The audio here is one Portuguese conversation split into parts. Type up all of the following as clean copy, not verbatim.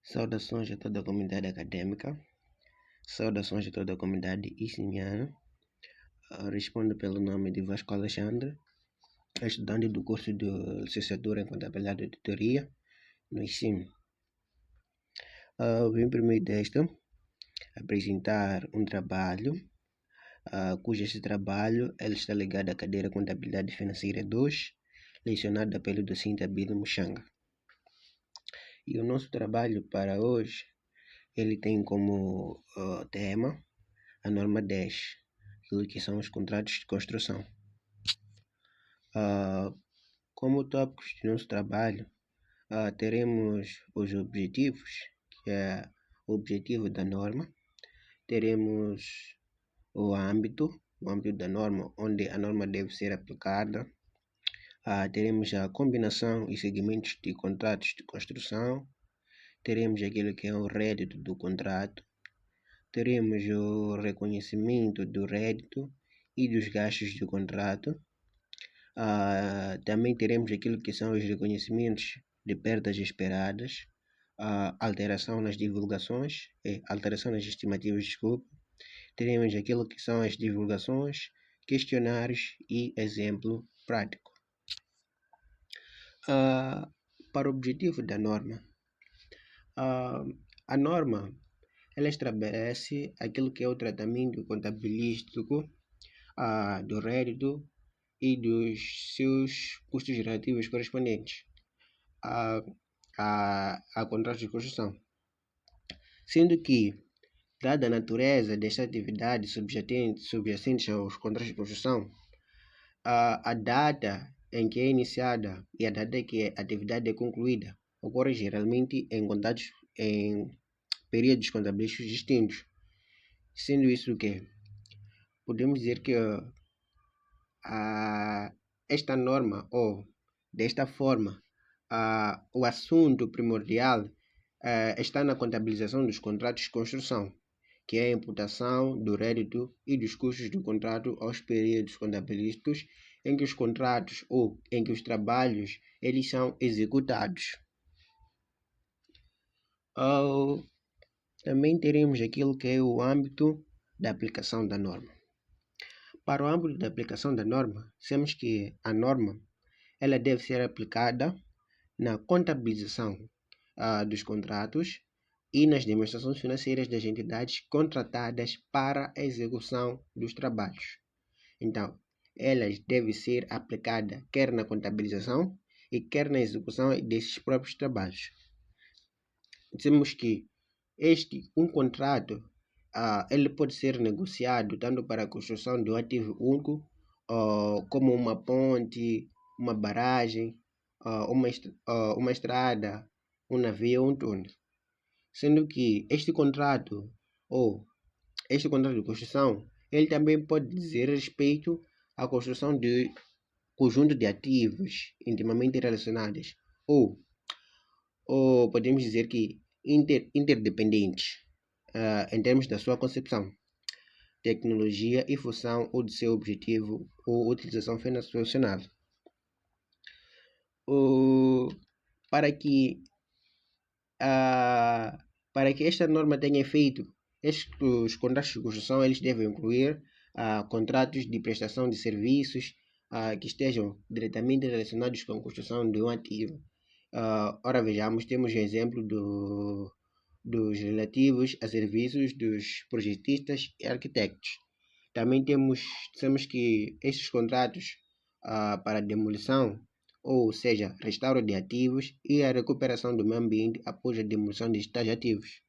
Saudações a toda a comunidade acadêmica, saudações a toda a comunidade icimiana. Respondo pelo nome de Vasco Alexandre, estudante do curso de licenciatura em Contabilidade e Auditoria no ICIM. Vim por meio desta apresentar um trabalho, cujo esse trabalho ele está ligado à cadeira Contabilidade Financeira 2, lecionada pelo docente Abílio Muxanga. E o nosso trabalho para hoje, ele tem como tema a norma 10, aquilo que são os contratos de construção. Como tópicos do nosso trabalho, teremos os objetivos, que é o objetivo da norma, teremos o âmbito da norma, onde a norma deve ser aplicada, teremos a combinação e segmentos de contratos de construção, teremos aquilo que é o rédito do contrato, teremos o reconhecimento do rédito e dos gastos do contrato, também teremos aquilo que são os reconhecimentos de perdas esperadas, alteração nas divulgações, alteração nas estimativas, teremos aquilo que são as divulgações, questionários e exemplo prático. Para o objetivo da norma, a norma ela estabelece aquilo que é o tratamento contabilístico do rédito e dos seus custos relativos correspondentes a contratos de construção, sendo que, dada a natureza desta atividade subjacente aos contratos de construção, a data em que é iniciada e a data em que a atividade é concluída ocorre geralmente em períodos contabilísticos distintos, sendo isso que podemos dizer que esta norma, ou desta forma, o assunto primordial está na contabilização dos contratos de construção, que é a imputação do rédito e dos custos do contrato aos períodos contabilísticos em que os contratos ou em que os trabalhos eles são executados. Também teremos aquilo que é o âmbito da aplicação da norma. Para o âmbito da aplicação da norma, temos que a norma ela deve ser aplicada na contabilização dos contratos e nas demonstrações financeiras das entidades contratadas para a execução dos trabalhos. Então, elas devem ser aplicadas quer na contabilização e quer na execução desses próprios trabalhos. Dizemos que um contrato ele pode ser negociado tanto para a construção de um ativo único, como uma ponte, uma barragem, uma estrada, um navio ou um túnel. Sendo que este contrato de construção, ele também pode dizer respeito à construção de conjunto de ativos intimamente relacionados, ou podemos dizer que interdependentes, em termos da sua concepção, tecnologia e função ou de seu objetivo ou utilização funcional. Para que esta norma tenha efeito, os contratos de construção eles devem incluir contratos de prestação de serviços que estejam diretamente relacionados com a construção de um ativo. Ora vejamos, temos o exemplo dos relativos a serviços dos projetistas e arquitetos. Também temos que estes contratos para demolição, ou seja, restauro de ativos e a recuperação do meio ambiente após a demolição de tais ativos.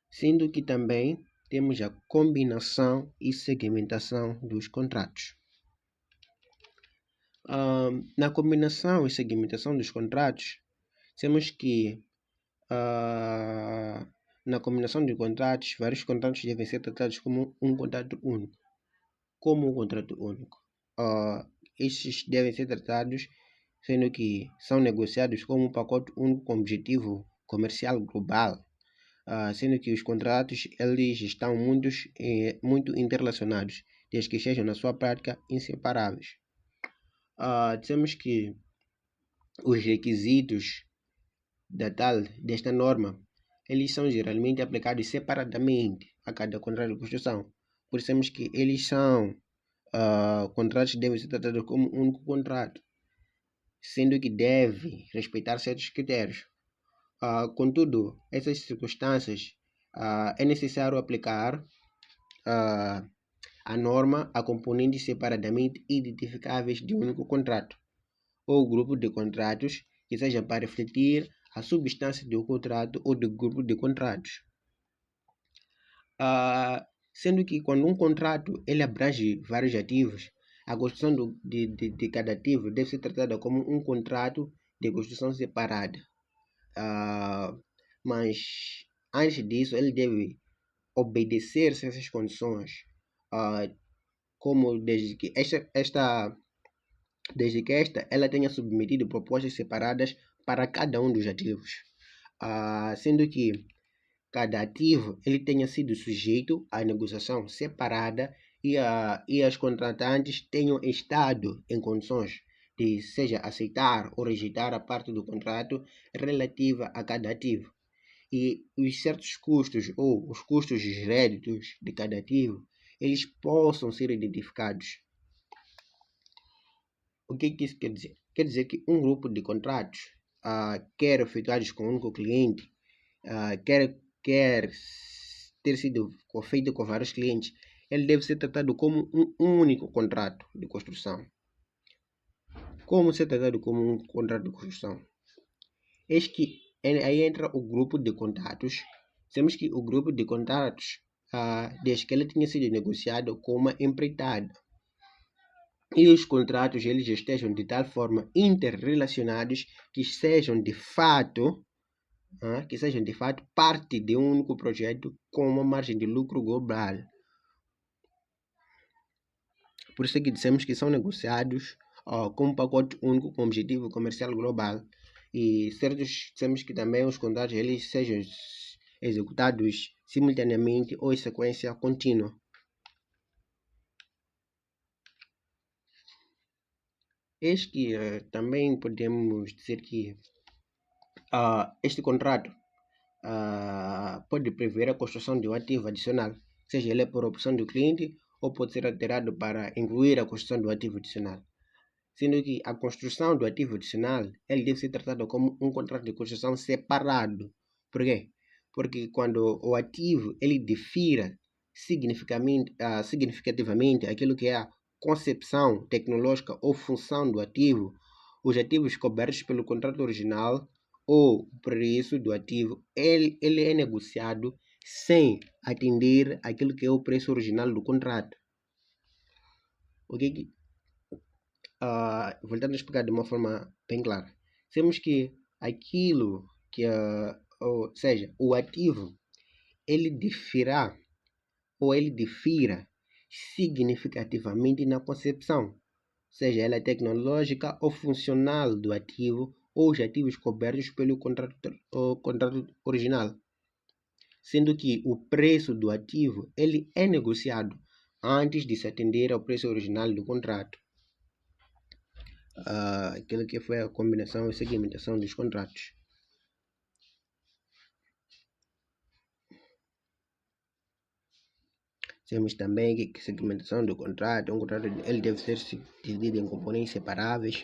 Sendo que também temos a combinação e segmentação dos contratos. Na combinação e segmentação dos contratos, temos que na combinação de contratos, vários contratos devem ser tratados como um contrato único. Estes devem ser tratados sendo que são negociados como um pacote único com objetivo comercial global, sendo que os contratos eles estão muito interrelacionados, desde que estejam na sua prática inseparáveis. Temos que os requisitos desta norma, eles são geralmente aplicados separadamente a cada contrato de construção. Por isso temos que eles são contratos que devem ser tratados como um único contrato, sendo que deve respeitar certos critérios. Contudo, essas circunstâncias é necessário aplicar a norma a componentes separadamente identificáveis de um único contrato ou grupo de contratos que seja para refletir a substância do contrato ou do grupo de contratos. Sendo que quando um contrato ele abrange vários ativos, a construção de cada ativo deve ser tratada como um contrato de construção separada. Mas antes disso ele deve obedecer essas condições, como desde que esta ela tenha submetido propostas separadas para cada um dos ativos, sendo que cada ativo ele tenha sido sujeito à negociação separada e as contratantes tenham estado em condições de seja aceitar ou rejeitar a parte do contrato relativa a cada ativo. E os certos custos ou os custos dos réditos de cada ativo eles possam ser identificados. O que isso quer dizer? Quer dizer que um grupo de contratos, quer efetuados com um único cliente, quer ter sido feito com vários clientes, ele deve ser tratado como um único contrato de construção. Como ser tratado como um contrato de construção? Eis que aí entra o grupo de contratos. Temos que o grupo de contratos, desde que ele tenha sido negociado com uma empreitada, e os contratos eles estejam de tal forma interrelacionados que sejam de fato parte de um único projeto com uma margem de lucro global. Por isso é que dissemos que são negociados com um pacote único com objetivo comercial global. E certos dissemos que também os contratos eles sejam executados simultaneamente ou em sequência contínua. Eis que também podemos dizer que este contrato pode prever a construção de um ativo adicional, seja ele por opção do cliente ou pode ser alterado para incluir a construção do ativo adicional. Sendo que a construção do ativo adicional ele deve ser tratado como um contrato de construção separado. Por quê? Porque quando o ativo ele difira significativamente aquilo que é a concepção tecnológica ou função do ativo, os ativos cobertos pelo contrato original ou o preço do ativo, ele é negociado sem atender aquilo que é o preço original do contrato. Voltando a explicar de uma forma bem clara, temos que aquilo que, ou seja, o ativo, ele difira significativamente na concepção, seja ela tecnológica ou funcional do ativo ou os ativos cobertos pelo contrato original, sendo que o preço do ativo ele é negociado antes de se atender ao preço original do contrato. Aquilo que foi a combinação e segmentação dos contratos. Temos também que segmentação do contrato, um contrato ele deve ser dividido em componentes separáveis,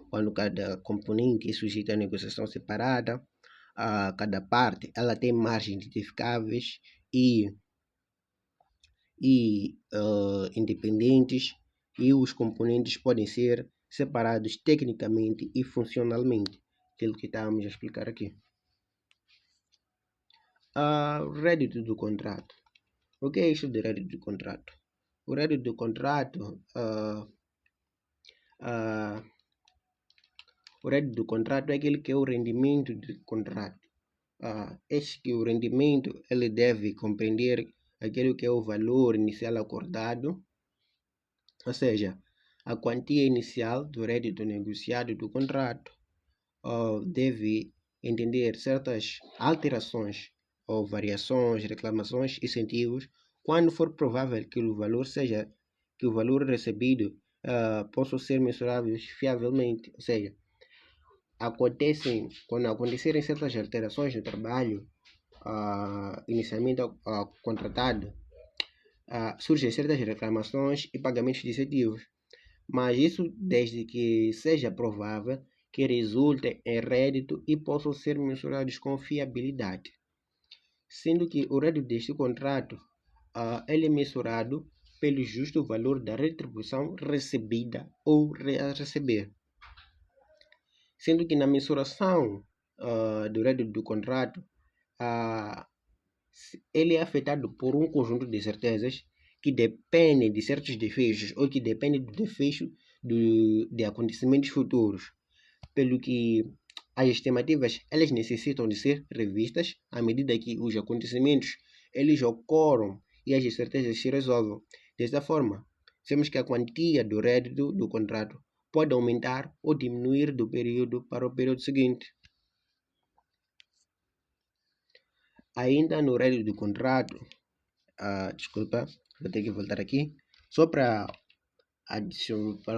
quando cada componente é sujeito a negociação separada, cada parte ela tem margens identificáveis e independentes, e os componentes podem ser separados tecnicamente e funcionalmente, aquilo que estávamos a explicar aqui. Rédito do contrato. O que é isso de rédito do contrato? O rédito do contrato, é aquele que é o rendimento do contrato. Este que o rendimento ele deve compreender aquele que é o valor inicial acordado, ou seja, a quantia inicial do rédito negociado do contrato, deve entender certas alterações ou variações, reclamações, incentivos, quando for provável que o valor recebido possa ser mensurável fiavelmente, ou seja, quando acontecerem certas alterações no trabalho inicialmente contratado, surgem certas reclamações e pagamentos dissetivos, mas isso desde que seja provável que resultem em rédito e possam ser mensurados com fiabilidade, sendo que o rédito deste contrato ele é mensurado pelo justo valor da retribuição recebida ou a receber, sendo que na mensuração do rédito do contrato ele é afetado por um conjunto de certezas que dependem de certos desfechos ou que dependem do desfecho de acontecimentos futuros, pelo que as estimativas elas necessitam de ser revistas à medida que os acontecimentos eles ocorram e as incertezas se resolvam. Desta forma, temos que a quantia do rédito do contrato pode aumentar ou diminuir do período para o período seguinte. Ainda no rédito do contrato, desculpa, vou ter que voltar aqui, só para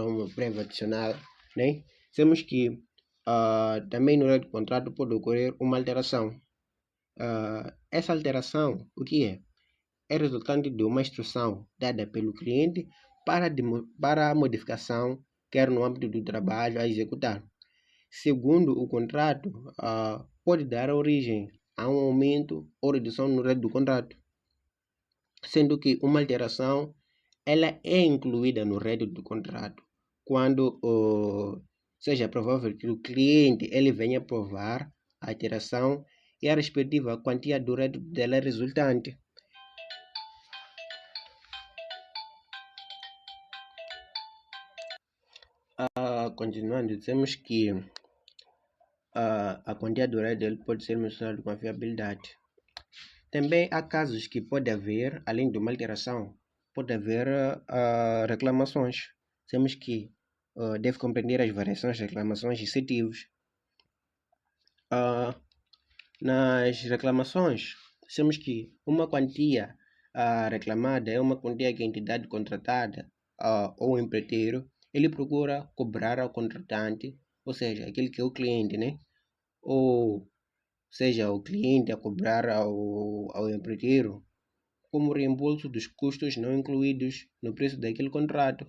uma breve adicional, né? Temos que também no rédito do contrato pode ocorrer uma alteração. Essa alteração, o que é? É resultante de uma instrução dada pelo cliente para a modificação, quer no âmbito do trabalho a executar. Segundo o contrato, pode dar origem a um aumento ou redução no rédito do contrato, sendo que uma alteração ela é incluída no rédito do contrato quando seja provável que o cliente ele venha provar a alteração e a respectiva quantia do rédito dela resultante. Continuando, dizemos que a quantia do rédito pode ser mensurada com a fiabilidade. Também há casos que pode haver, além de uma alteração, pode haver reclamações. Temos que deve compreender as variações, reclamações e incentivos. Nas reclamações, temos que uma quantia reclamada é uma quantia que a entidade contratada ou o empreiteiro ele procura cobrar ao contratante, ou seja, aquele que é o cliente, né? Ou seja, o cliente a cobrar ao empreiteiro como reembolso dos custos não incluídos no preço daquele contrato,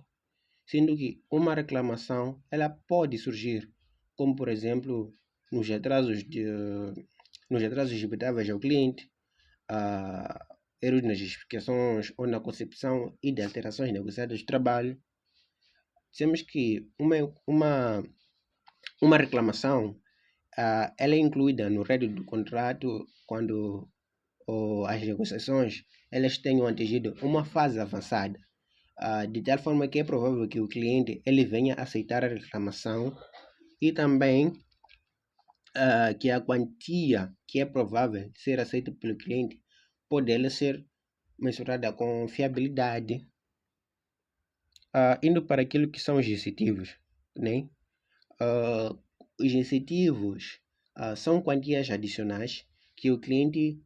sendo que uma reclamação ela pode surgir, como por exemplo nos atrasos inevitáveis ao cliente, erros nas justificações ou na concepção e de alterações negociadas de trabalho. Dizemos que uma reclamação ela é incluída no rédito do contrato quando as negociações elas tenham atingido uma fase avançada, de tal forma que é provável que o cliente ele venha aceitar a reclamação e também que a quantia que é provável ser aceita pelo cliente pode ela ser mensurada com fiabilidade. Indo para aquilo que são os incentivos, né? Os incentivos são quantias adicionais que o cliente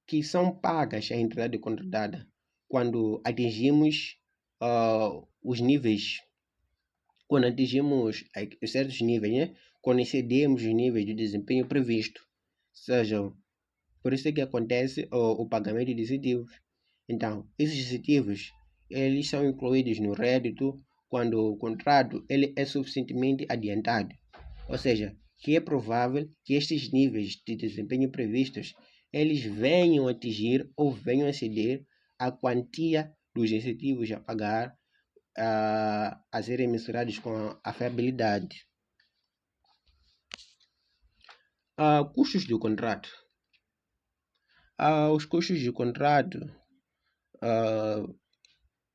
que são pagas à entidade contratada quando atingimos os níveis, quando atingimos certos níveis, né? Quando excedemos os níveis de desempenho previsto, seja, por isso é que acontece o pagamento de incentivos. Então, esses incentivos eles são incluídos no rédito quando o contrato ele é suficientemente adiantado, ou seja, que é provável que estes níveis de desempenho previstos eles venham atingir ou venham exceder a quantia dos incentivos a pagar a serem mensurados com a fiabilidade. Custos do contrato. Os custos do contrato,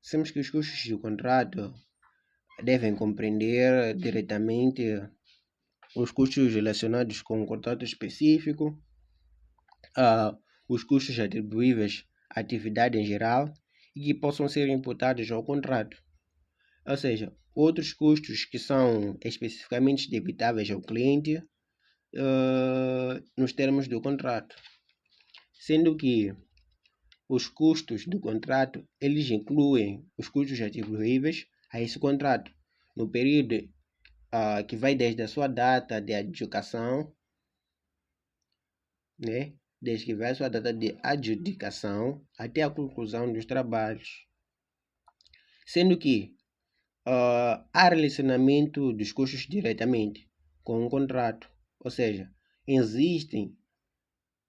temos que os custos do contrato devem compreender diretamente os custos relacionados com o contrato específico, os custos atribuíveis à atividade em geral e que possam ser imputados ao contrato. Ou seja, outros custos que são especificamente debitáveis ao cliente nos termos do contrato, sendo que os custos do contrato eles incluem os custos atribuíveis a esse contrato, no período que vai desde a sua data de adjudicação, né? Desde que vai a sua data de adjudicação até a conclusão dos trabalhos. Sendo que há relacionamento dos custos diretamente com o contrato, ou seja, existem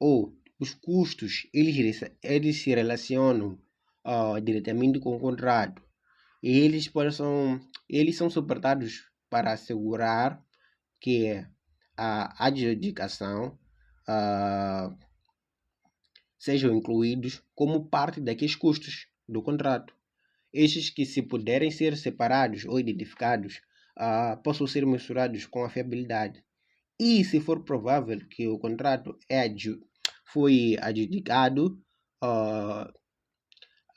ou os custos eles se relacionam diretamente com o contrato e eles são suportados para assegurar que a adjudicação sejam incluídos como parte daqueles custos do contrato. Estes que, se puderem ser separados ou identificados, possam ser mensurados com a fiabilidade. E se for provável que o contrato foi adjudicado,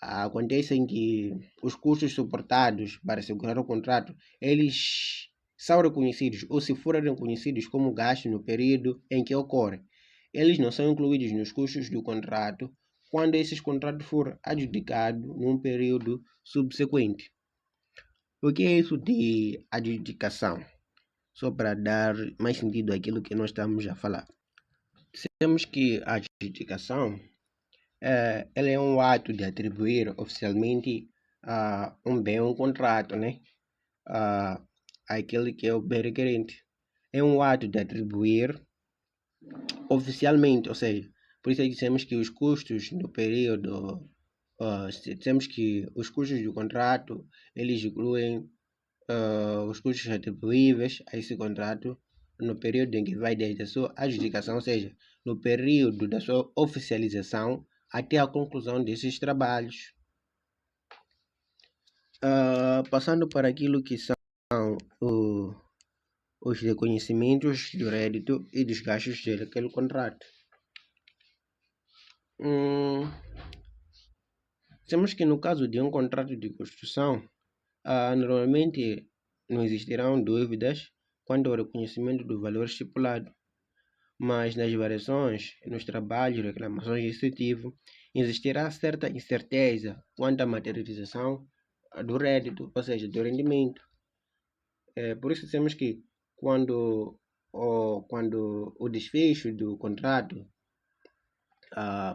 acontece em que os custos suportados para assegurar o contrato, eles são reconhecidos, ou se forem reconhecidos como gastos no período em que ocorre, eles não são incluídos nos custos do contrato quando esses contratos forem adjudicados num período subsequente. O que é isso de adjudicação? Só para dar mais sentido àquilo que nós estamos a falar. Sabemos que a adjudicação ela é um ato de atribuir oficialmente um bem, um contrato, né? Àquele que é o bem requerente. É um ato de atribuir oficialmente, ou seja, por isso é que dizemos que os custos no período, dizemos que os custos do contrato, eles incluem os custos atribuíveis a esse contrato no período em que vai desde a sua adjudicação, ou seja, no período da sua oficialização até a conclusão desses trabalhos. Passando para aquilo que são os reconhecimentos do rédito e dos gastos daquele contrato. Temos que no caso de um contrato de construção, normalmente não existirão dúvidas quanto ao reconhecimento do valor estipulado, mas nas variações, nos trabalhos, reclamações excetivas, existirá certa incerteza quanto à materialização do rédito, ou seja, do rendimento. Por isso temos que quando o desfecho do contrato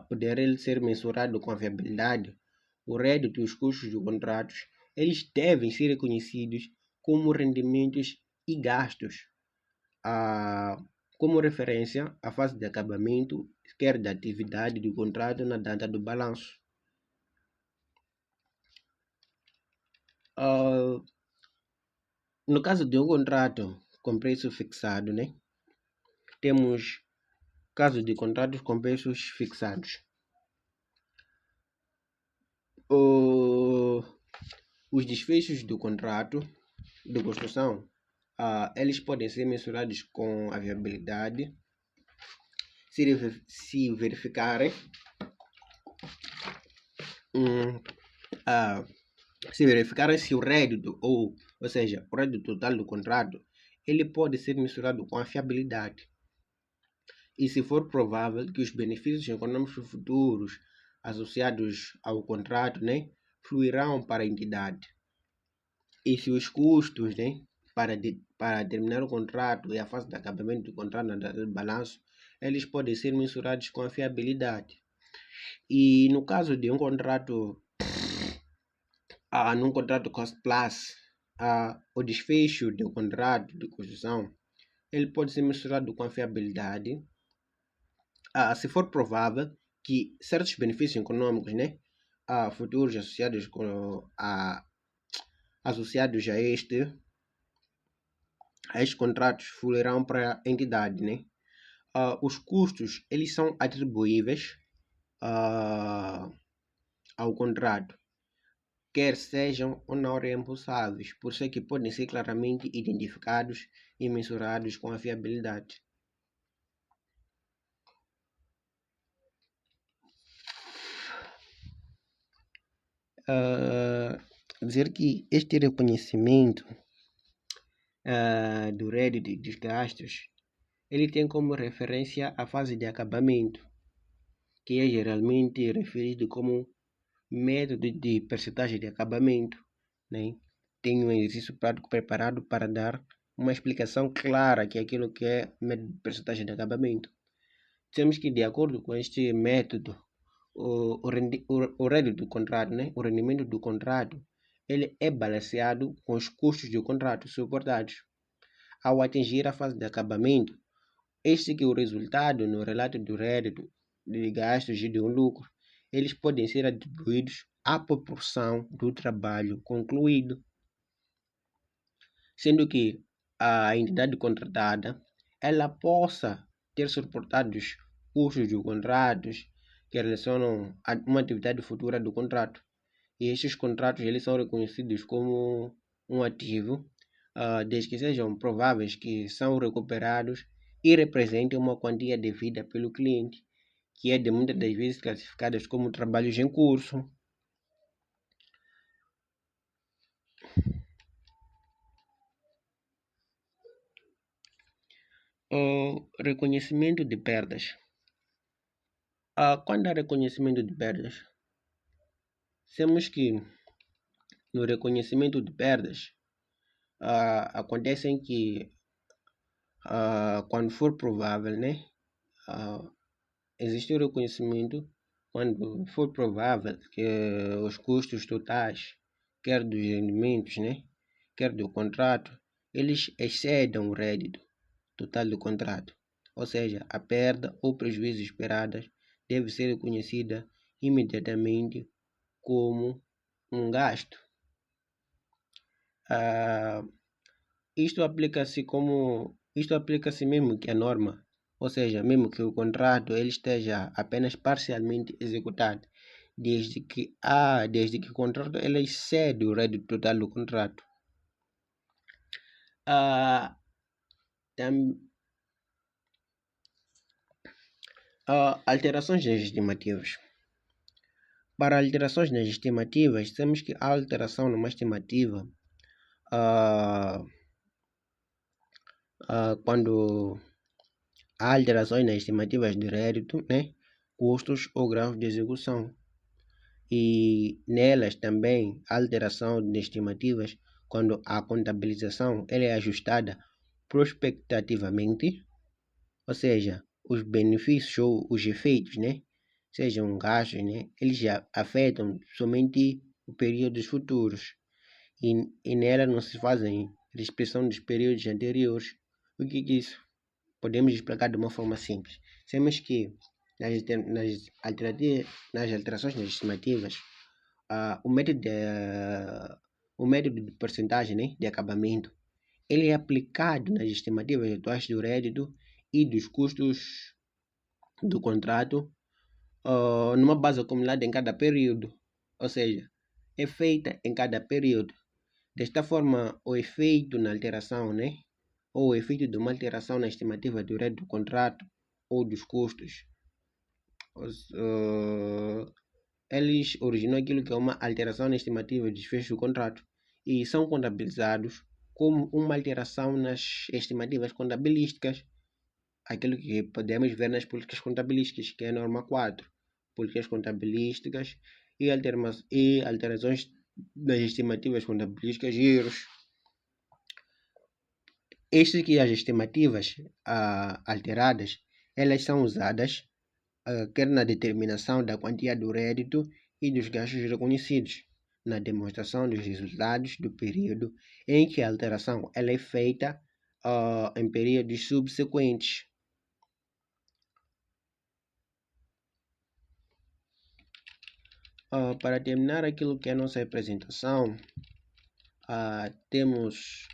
puder ele ser mensurado com a viabilidade, o rédito e os custos dos contratos, eles devem ser reconhecidos como rendimentos e gastos, como referência à fase de acabamento, quer da atividade do contrato na data do balanço. No caso de um contrato com preço fixado, né? Temos casos de contratos com preços fixados. Os desfechos do contrato de construção, eles podem ser mensurados com a viabilidade se verificarem se o rédito, ou seja, o rédito total do contrato, ele pode ser mensurado com a fiabilidade. E se for provável que os benefícios econômicos futuros associados ao contrato, né, fluirão para a entidade. E se os custos, né, para terminar o contrato e a fase de acabamento do contrato na data de balanço, eles podem ser mensurados com a fiabilidade. E no caso de um contrato, num contrato cost plus, o desfecho do contrato de construção, ele pode ser mensurado com a fiabilidade, se for provável que certos benefícios econômicos, né, futuros associados a estes contratos fluirão para a entidade, né? Os custos, eles são atribuíveis ao contrato, quer sejam ou não reembolsáveis, por isso é que podem ser claramente identificados e mensurados com a fiabilidade. Dizer que este reconhecimento do rédito e dos gastos, ele tem como referência a fase de acabamento, que é geralmente referido como método de percentagem de acabamento, né? tenho um exercício prático preparado para dar uma explicação clara que é aquilo que é método de percentagem de acabamento. Temos que, de acordo com este método, o rédito do contrato, né, o rendimento do contrato, ele é balanceado com os custos do contrato suportados. Ao atingir a fase de acabamento, este que é o resultado no relato do rédito de gastos e do lucro, eles podem ser atribuídos à proporção do trabalho concluído, sendo que a entidade contratada ela possa ter suportado os custos dos contratos que relacionam a uma atividade futura do contrato. E estes contratos eles são reconhecidos como um ativo, desde que sejam prováveis que são recuperados e representem uma quantia devida pelo cliente, que é de muitas das vezes classificadas como trabalhos em curso. O reconhecimento de perdas. Quando há reconhecimento de perdas, temos que no reconhecimento de perdas acontecem que quando for provável, né, existe o reconhecimento quando for provável que os custos totais, quer dos rendimentos, né, quer do contrato, eles excedam o rédito total do contrato. Ou seja, a perda ou prejuízo esperadas deve ser reconhecida imediatamente como um gasto. Isto aplica-se mesmo que a norma, ou seja, mesmo que o contrato ele esteja apenas parcialmente executado, desde que o contrato ele excede o rédito total do contrato. Alterações nas estimativas. Para alterações nas estimativas, temos que a alteração numa estimativa quando há alterações nas estimativas de rédito, né, custos ou graus de execução. E nelas também a alteração de estimativas quando a contabilização ela é ajustada prospectivamente, ou seja, os benefícios ou os efeitos, né, sejam gastos, né, eles já afetam somente os períodos futuros e nela não se fazem restrição dos períodos anteriores. O que é isso? Podemos explicar de uma forma simples. Temos que nas alterações nas estimativas, o método de percentagem, né, de acabamento, ele é aplicado nas estimativas atuais do rédito e dos custos do contrato numa base acumulada em cada período, ou seja, é feita em cada período. Desta forma, o efeito na alteração, né, ou o efeito de uma alteração na estimativa do rédito do contrato ou dos custos, eles originam aquilo que é uma alteração na estimativa de desfecho do contrato e são contabilizados como uma alteração nas estimativas contabilísticas, aquilo que podemos ver nas políticas contabilísticas, que é a norma 4, políticas contabilísticas e alterações das estimativas contabilísticas e erros. Estas que as estimativas alteradas, elas são usadas quer na determinação da quantia do rédito e dos gastos reconhecidos, na demonstração dos resultados do período em que a alteração ela é feita em períodos subsequentes. Para terminar aquilo que é a nossa apresentação, temos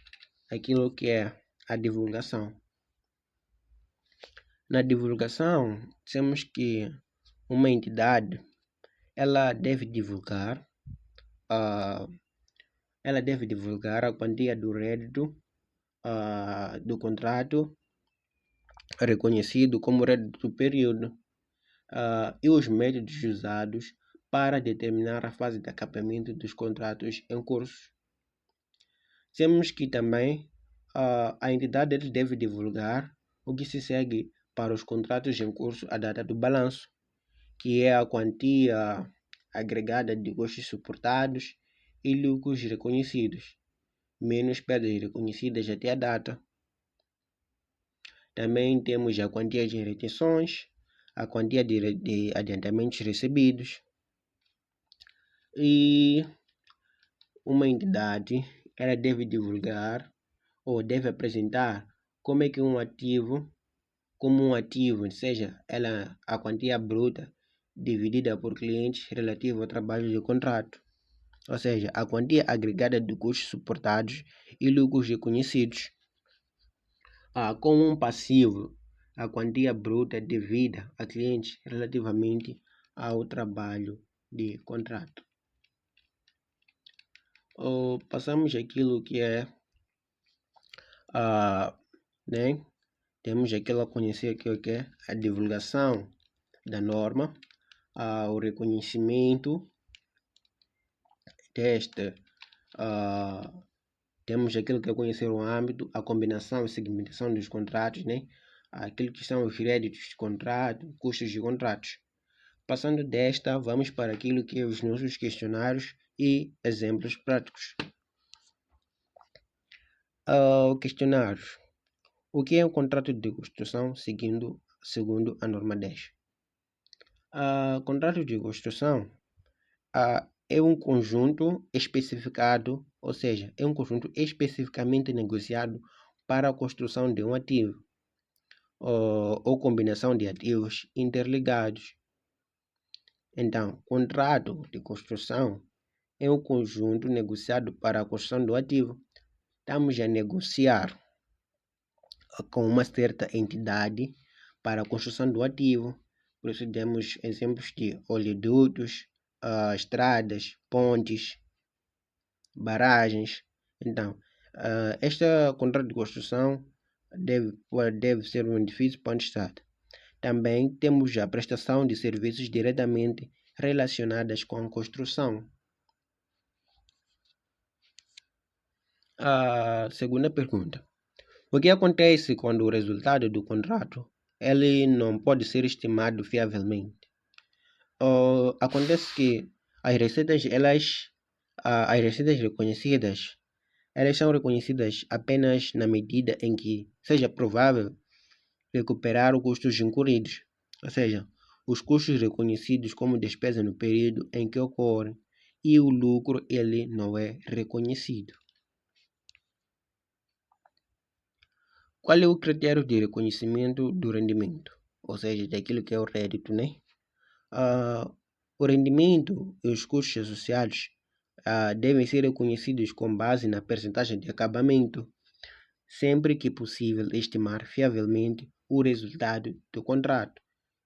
aquilo que é a divulgação. Na divulgação, temos que uma entidade ela deve divulgar a quantia do rédito do contrato reconhecido como rédito do período e os métodos usados para determinar a fase de acabamento dos contratos em curso. Temos que também a entidade deve divulgar o que se segue para os contratos em curso à data do balanço, que é a quantia agregada de custos suportados e lucros reconhecidos. menos perdas reconhecidas até a data. Também temos a quantia de retenções, a quantia de adiantamentos recebidos. E uma entidade, ela deve divulgar ou deve apresentar como é que um ativo, seja ela a quantia bruta dividida por clientes relativo ao trabalho de contrato, ou seja, a quantia agregada de custos suportados e lucros reconhecidos. Como um passivo, a quantia bruta devida a clientes relativamente ao trabalho de contrato. Passamos aquilo que é né? Temos aquilo a conhecer que é a divulgação da norma, o reconhecimento deste, temos aquilo que é conhecer o âmbito, a combinação e segmentação dos contratos, né? Aquilo que são os créditos de contrato, custos de contratos. Passando desta, vamos para aquilo que é os nossos questionários e exemplos práticos. Questionário. O que é um contrato de construção segundo a norma 10? Contrato de construção é um conjunto especificado, ou seja, é um conjunto especificamente negociado para a construção de um ativo ou combinação de ativos interligados. Então, contrato de construção é um conjunto negociado para a construção do ativo. Estamos a negociar com uma certa entidade para a construção do ativo. Por isso temos exemplos de oleodutos, estradas, pontes, barragens. Então, este contrato de construção deve ser um edifício para o Estado. Também temos a prestação de serviços diretamente relacionadas com a construção. A segunda pergunta. O que acontece quando o resultado do contrato ele não pode ser estimado fiavelmente? Acontece que as receitas reconhecidas elas são reconhecidas apenas na medida em que seja provável recuperar os custos incorridos, ou seja, os custos reconhecidos como despesa no período em que ocorrem e o lucro ele não é reconhecido. Qual é o critério de reconhecimento do rendimento? Ou seja, daquilo que é o rédito, né? O rendimento e os custos associados devem ser reconhecidos com base na percentagem de acabamento, sempre que possível estimar fiavelmente o resultado do contrato.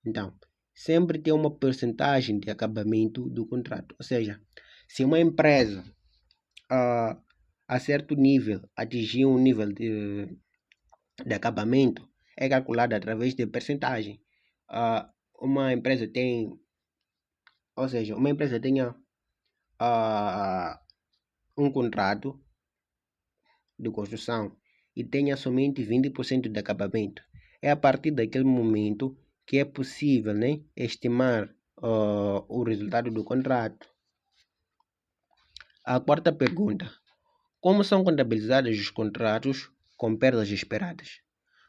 Então, sempre tem uma percentagem de acabamento do contrato. Ou seja, se uma empresa a certo nível atingir um nível de acabamento, é calculado através de percentagem. Uma empresa tenha um contrato de construção e tenha somente 20% de acabamento. É a partir daquele momento que é possível, né, estimar o resultado do contrato. A quarta pergunta. Como são contabilizados os contratos com perdas esperadas?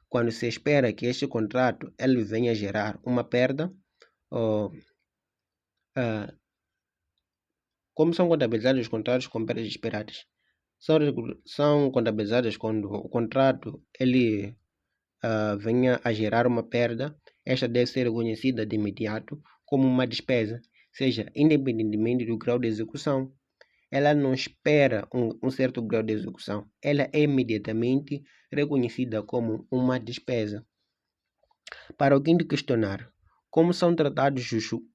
Quando se espera que este contrato ele venha a gerar uma perda, como são contabilizados os contratos com perdas esperadas? São contabilizados quando o contrato ele venha a gerar uma perda. Esta deve ser reconhecida de imediato como uma despesa, seja independentemente do grau de execução. Ela não espera um certo grau de execução, ela é imediatamente reconhecida como uma despesa. Para o quinto questionário, como são tratados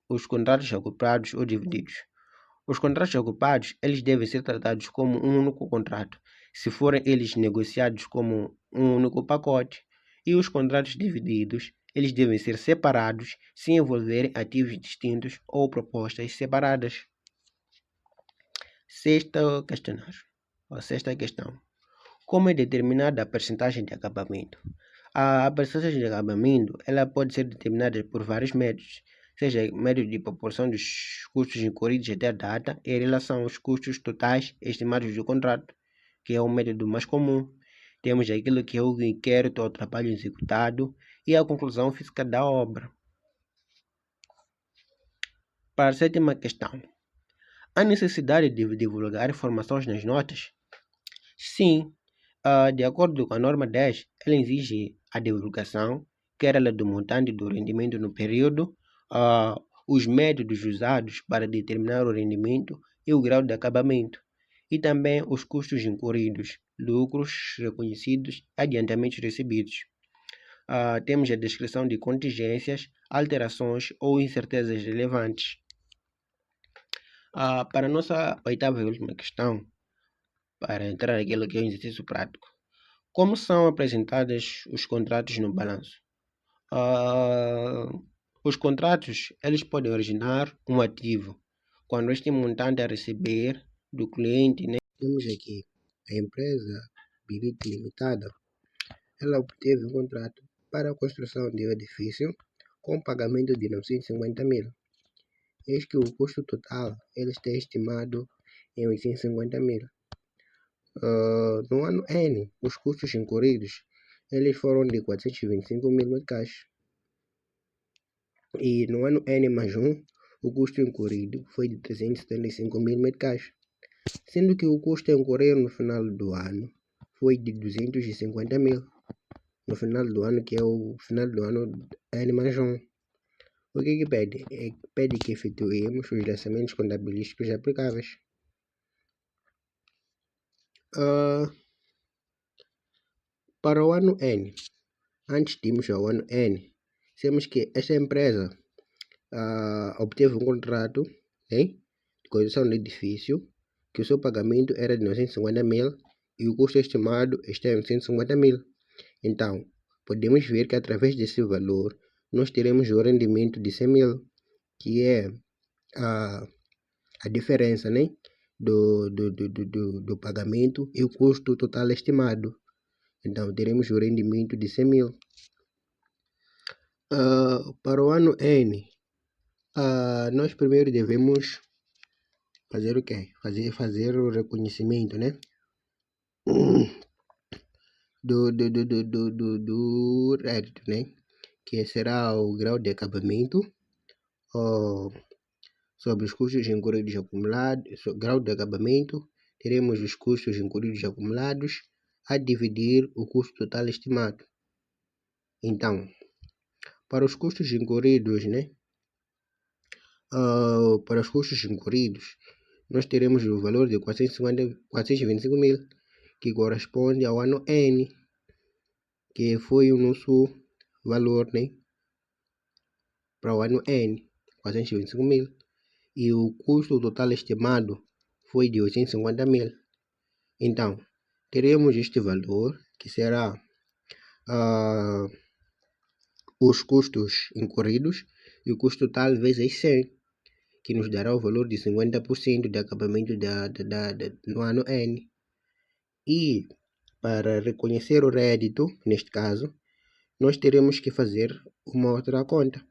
os contratos ocupados ou divididos? Os contratos ocupados eles devem ser tratados como um único contrato, se forem eles negociados como um único pacote, e os contratos divididos eles devem ser separados se envolverem ativos distintos ou propostas separadas. Sexta questão. Como é determinada a percentagem de acabamento? A percentagem de acabamento ela pode ser determinada por vários métodos, seja método de proporção dos custos incorridos até a data em relação aos custos totais estimados do contrato, que é o método mais comum. Temos aquilo que é o inquérito ao trabalho executado e a conclusão física da obra. Para a sétima questão, há necessidade de divulgar informações nas notas? Sim, de acordo com a norma 10, ela exige a divulgação, quer ela do montante do rendimento no período, os métodos usados para determinar o rendimento e o grau de acabamento, e também os custos incorridos, lucros reconhecidos, adiantamentos recebidos. Temos a descrição de contingências, alterações ou incertezas relevantes. Para a nossa oitava e última questão, para entrar naquilo que é o exercício prático, como são apresentados os contratos no balanço? Os contratos, eles podem originar um ativo. Quando este montante a receber do cliente, né? Temos aqui a empresa Bilite Limitada, ela obteve um contrato para a construção de um edifício com pagamento de 950 mil. Eis que o custo total ele está estimado em 850 mil. No ano N, os custos incorridos eles foram de 425 mil meticais. E no ano N mais 1, o custo incorrido foi de 375 mil meticais, sendo que o custo a incorrer no final do ano foi de 250 mil. No final do ano, que é o final do ano N mais 1. O que pede? Pede que efetuemos os lançamentos contabilísticos aplicáveis. Para o ano N, antes de irmos ao ano N, temos que esta empresa obteve um contrato de construção do edifício, que o seu pagamento era de 950 mil e o custo estimado está em 150 mil. Então, podemos ver que através desse valor, nós teremos o rendimento de 100 mil, que é a diferença, né, do pagamento e o custo total estimado. Então, teremos o rendimento de 100 mil. Para o ano N, nós primeiro devemos fazer o quê? Fazer o reconhecimento, né? do rédito, né? Que será o grau de acabamento sobre os custos incorridos acumulados, grau de acabamento, teremos os custos incorridos acumulados a dividir o custo total estimado. Então, para os custos incorridos, né? Para os custos incorridos, nós teremos o valor de 425 mil, que corresponde ao ano N, que foi o nosso valor, né? Para o ano N, 425 mil. E o custo total estimado foi de 850 mil. Então, teremos este valor, que será os custos incorridos e o custo total vezes 100, que nos dará o valor de 50% de acabamento no ano N. E para reconhecer o rédito, neste caso, nós teremos que fazer uma outra conta,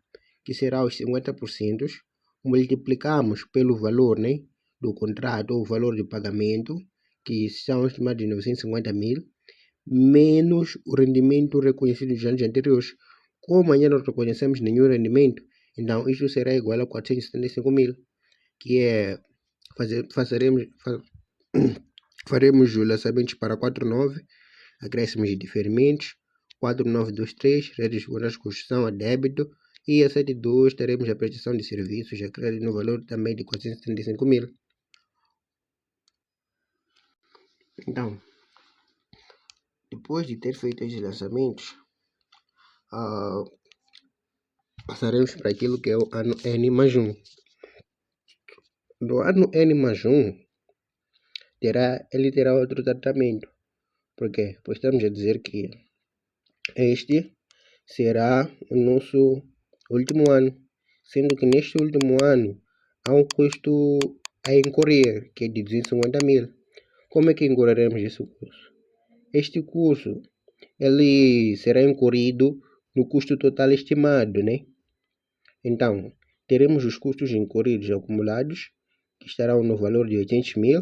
que será os 50%, multiplicamos pelo valor, né, do contrato ou valor de pagamento, que são estimados de 950 mil, menos o rendimento reconhecido dos anos anteriores. Como ainda não reconhecemos nenhum rendimento, então isso será igual a 475 mil, que é faremos os lançamentos para 49, acréscimos de diferimentos, 4923, redes de construção a débito, e a 72 teremos a prestação de serviços a crédito no valor também de 475 mil. Então, depois de ter feito esses lançamentos, passaremos para aquilo que é o ano N mais 1. No ano N mais 1, ele terá outro tratamento. Por quê? Pois estamos a dizer que este será o nosso último ano, sendo que neste último ano há um custo a incorrer, que é de 250 mil. Como é que incorreremos esse custo? Este custo ele será incorrido no custo total estimado, né? Então, teremos os custos incorridos acumulados, que estarão no valor de 800 mil,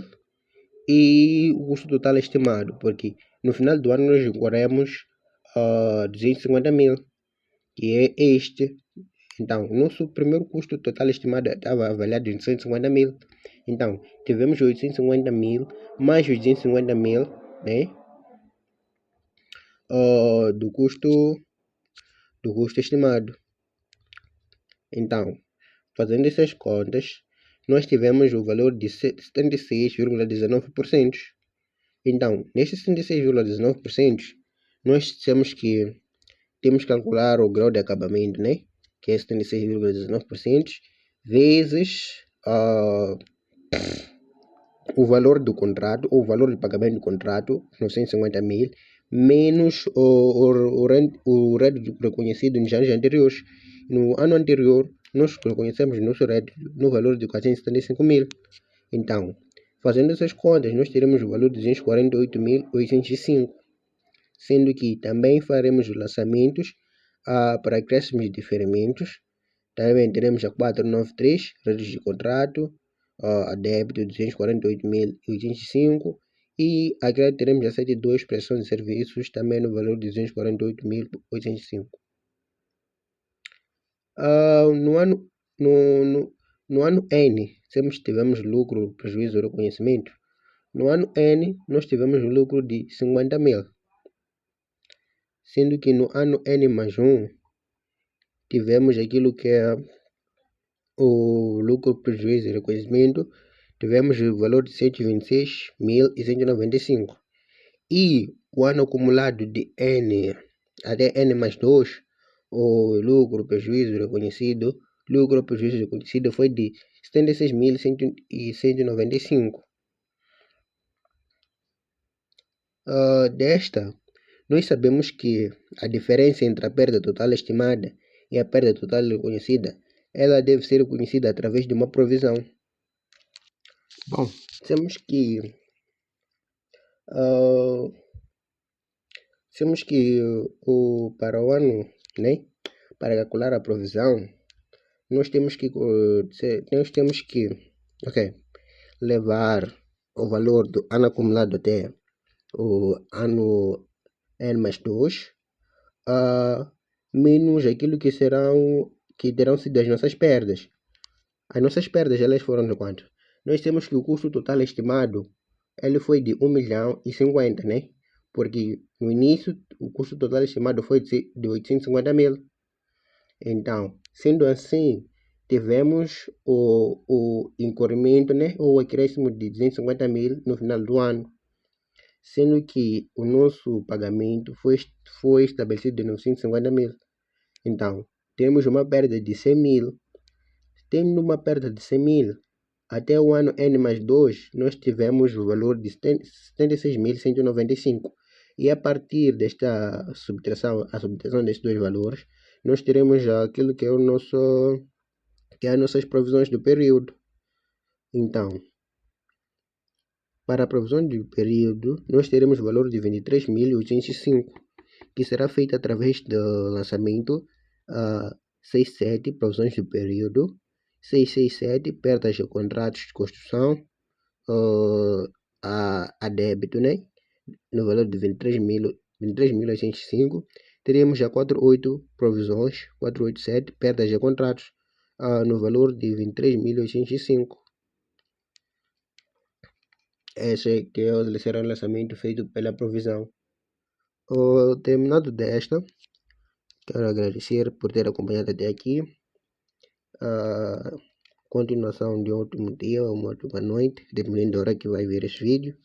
e o custo total estimado, porque no final do ano nós incorremos 250 mil, que é este. Então, o nosso primeiro custo total estimado estava avaliado em 250 mil. Então, tivemos 850 mil mais 850 mil, né? Do custo estimado. Então, fazendo essas contas, nós tivemos o valor de 76,19%. Então, nesses 76,19%, nós temos que calcular o grau de acabamento, né? Que é 76,19%, vezes o valor do contrato, ou o valor de pagamento do contrato, 950 mil, menos o RED reconhecido nos anos anteriores. No ano anterior, nós reconhecemos nosso RED no valor de 475 mil. Então, fazendo essas contas, nós teremos o valor de 248.805, sendo que também faremos os lançamentos para acréscimos e diferimentos. Também teremos a 493, redes de contrato, a débito 248.805 e a crédito teremos a 72, prestação de serviços, também no valor de 248.805. No ano N, tivemos lucro, prejuízo, reconhecimento. No ano N, nós tivemos um lucro de 50 mil, sendo que no ano N mais 1, tivemos aquilo que é o lucro, prejuízo e reconhecimento, tivemos o valor de 126.195. E o ano acumulado de N até N mais 2, o lucro, prejuízo reconhecido, foi de 76.195. Desta, nós sabemos que a diferença entre a perda total estimada e a perda total reconhecida, ela deve ser conhecida através de uma provisão. Bom, temos que para o ano, né, para calcular a provisão, nós temos que levar o valor do ano acumulado até o ano N mais 2, menos aquilo que terão sido as nossas perdas. As nossas perdas, elas foram de quanto? Nós temos que o custo total estimado, ele foi de 1.050.000, né? Porque no início o custo total estimado foi de 850 mil. Então, sendo assim, tivemos o incorrimento, né? Ou acréscimo de 250 mil no final do ano, sendo que o nosso pagamento foi estabelecido de 950 mil. Então, temos uma perda de 100 mil. Tendo uma perda de 100 mil, até o ano N mais 2, nós tivemos o valor de 76.195. E a partir desta subtração, destes dois valores, nós teremos aquilo que é as nossas provisões do período. Então, para a provisão do período, nós teremos o valor de 23.805, que será feito através do lançamento 67, provisões do período, 667, perdas de contratos de construção, a débito, né, no valor de 23.805. Teremos a 48 provisões, 487, perdas de contratos, no valor de 23.805. Esse que será o lançamento feito pela provisão. Terminado desta, quero agradecer por ter acompanhado até aqui. Continuação de um ótimo dia, uma ótima noite, dependendo da hora que vai ver esse vídeo.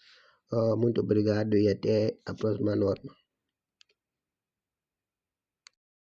Muito obrigado e até a próxima norma.